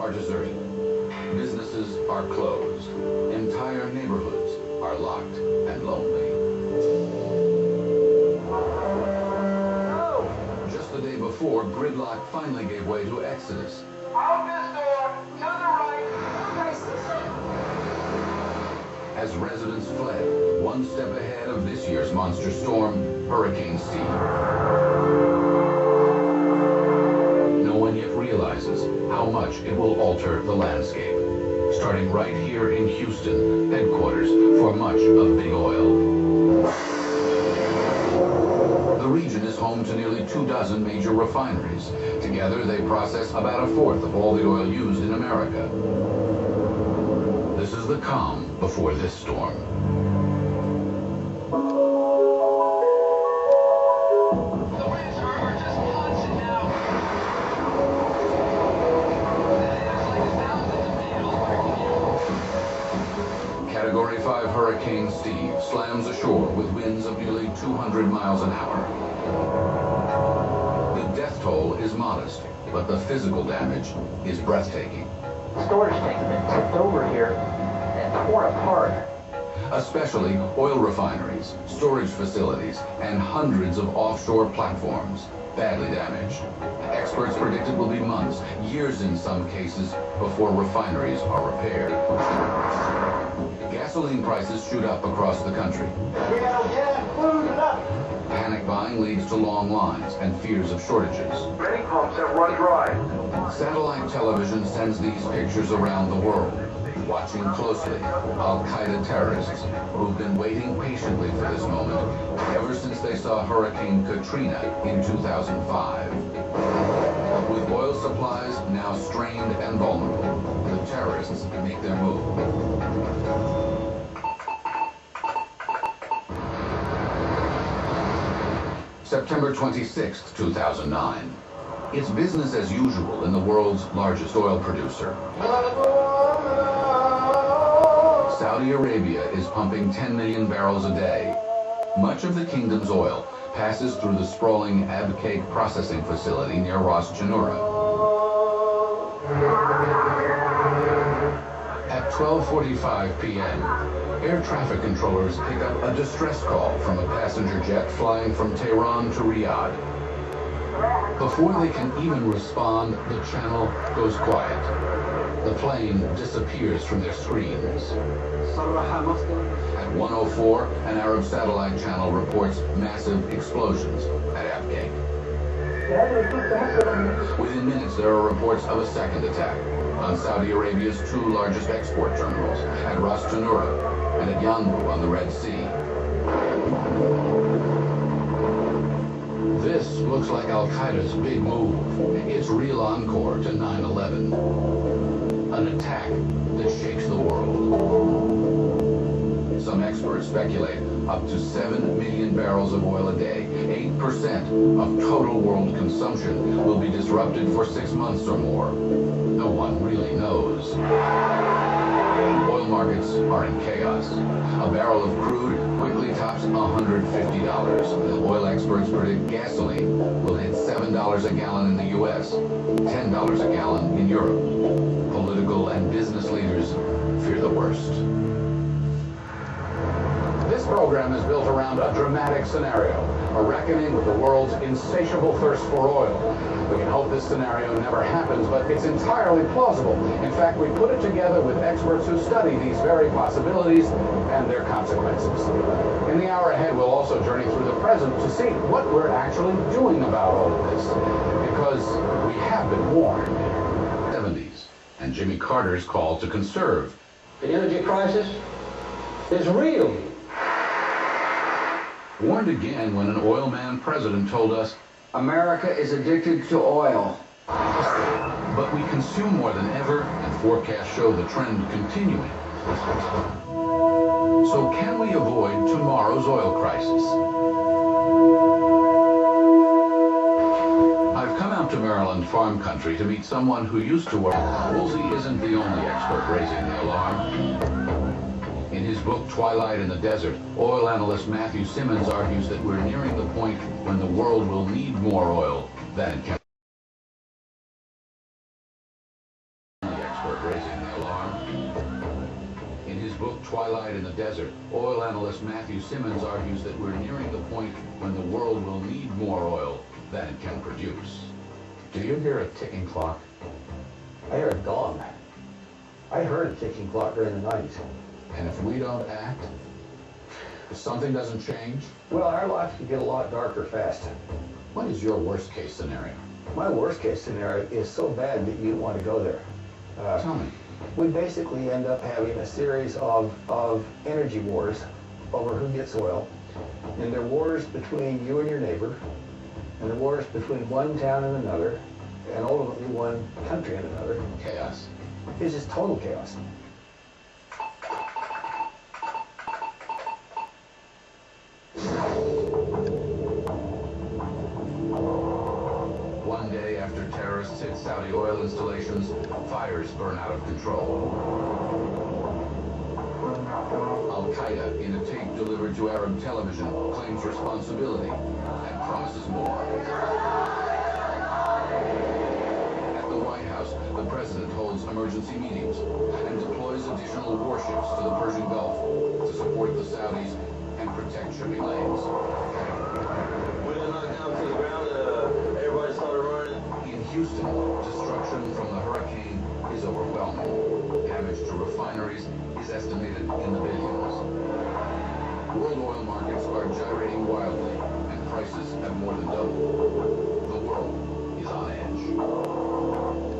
are deserted. Businesses are closed. Entire neighborhoods are locked and lonely. Just the day before, gridlock finally gave way to exodus. Out this door, to the right. As residents fled, one step ahead of this year's monster storm, Hurricane Steve. No one yet realizes how much it will alter the landscape, starting right here in Houston, headquarters for much of big oil. The region is home to nearly 24 major refineries. Together, they process about a fourth of all the oil used in America. This is the calm before this storm. The winds are just constant now. It's like thousands of needles breaking you. Category 5 Hurricane Steve slams ashore with winds of nearly 200 miles an hour. The death toll is modest, but the physical damage is breathtaking. Storage tanks have been tipped over here and torn apart. Especially oil refineries, storage facilities, and hundreds of offshore platforms badly damaged. Experts predict it will be months, years in some cases, before refineries are repaired. Gasoline prices shoot up across the country. We got gas, food, and nothing. Panic buying leads to long lines and fears of shortages. Many pumps have run dry. Satellite television sends these pictures around the world. Watching closely, Al-Qaeda terrorists who've been waiting patiently for this moment ever since they saw Hurricane Katrina in 2005. With oil supplies now strained and vulnerable, the terrorists make their move. September 26, 2009. It's business as usual in the world's largest oil producer. Saudi Arabia is pumping 10 million barrels a day. Much of the kingdom's oil passes through the sprawling Abqaiq processing facility near Ras Janura. At 12:45 p.m., air traffic controllers pick up a distress call from a passenger jet flying from Tehran to Riyadh. Before they can even respond, the channel goes quiet. The plane disappears from their screens. At 1:04, an Arab satellite channel reports massive explosions at Abqaiq. Within minutes, there are reports of a second attack on Saudi Arabia's two largest export terminals, at Ras Tanura and at Yanbu on the Red Sea. This looks like Al-Qaeda's big move. It's real encore to 9/11. An attack that shakes the world. Some experts speculate up to 7 million barrels of oil a day, 8% of total world consumption, will be disrupted for 6 months or more. No one really knows. Oil markets are in chaos. A barrel of crude quickly tops $150. Oil experts predict gasoline will hit $7 a gallon in the U.S., $10 a gallon in Europe. Political and business leaders fear the worst. This program is built around a dramatic scenario, a reckoning with the world's insatiable thirst for oil. We can hope this scenario never happens, but it's entirely plausible. In fact, we put it together with experts who study these very possibilities and their consequences. In the hour ahead, we'll also journey through the present to see what we're actually doing about all of this, because we have been warned. 70s, and Jimmy Carter's call to conserve. The energy crisis is real. Warned again when an oil man president told us, America is addicted to oil. but we consume more than ever, and forecasts show the trend continuing. So can we avoid tomorrow's oil crisis? I've come out to Maryland farm country to meet someone who used to work. Woolsey isn't the only expert raising the alarm. In his book, Twilight in the Desert, oil analyst Matthew Simmons argues that we're nearing the point when the world will need more oil than it can. twilight in the desert, oil analyst Matthew Simmons argues that we're nearing the point when the world will need more oil than it can produce. Do you hear a ticking clock? I heard a gong. I heard a ticking clock during the 90s. And if we don't act, if something doesn't change, Well, our lives could get a lot darker fast. what is your worst case scenario? My worst case scenario is so bad that you want to go there. Tell me. We basically end up having a series of energy wars over who gets oil. And they're wars between you and your neighbor, and the wars between one town and another, and ultimately one country and another. Chaos. It's just total chaos. One day after terrorists hit Saudi oil installations, fires burn out of control. Al-Qaeda, in a tape delivered to Arab television, claims responsibility and promises more. At the White House, the president holds emergency meetings and deploys additional warships to the Persian Gulf to support the Saudis and protect shipping lanes. When it knocked down to the ground, everybody started running. In Houston, destruction from the hurricane is overwhelming. Damage to refineries is estimated in the billions. World oil markets are gyrating wildly, and prices have more than doubled. The world is on edge.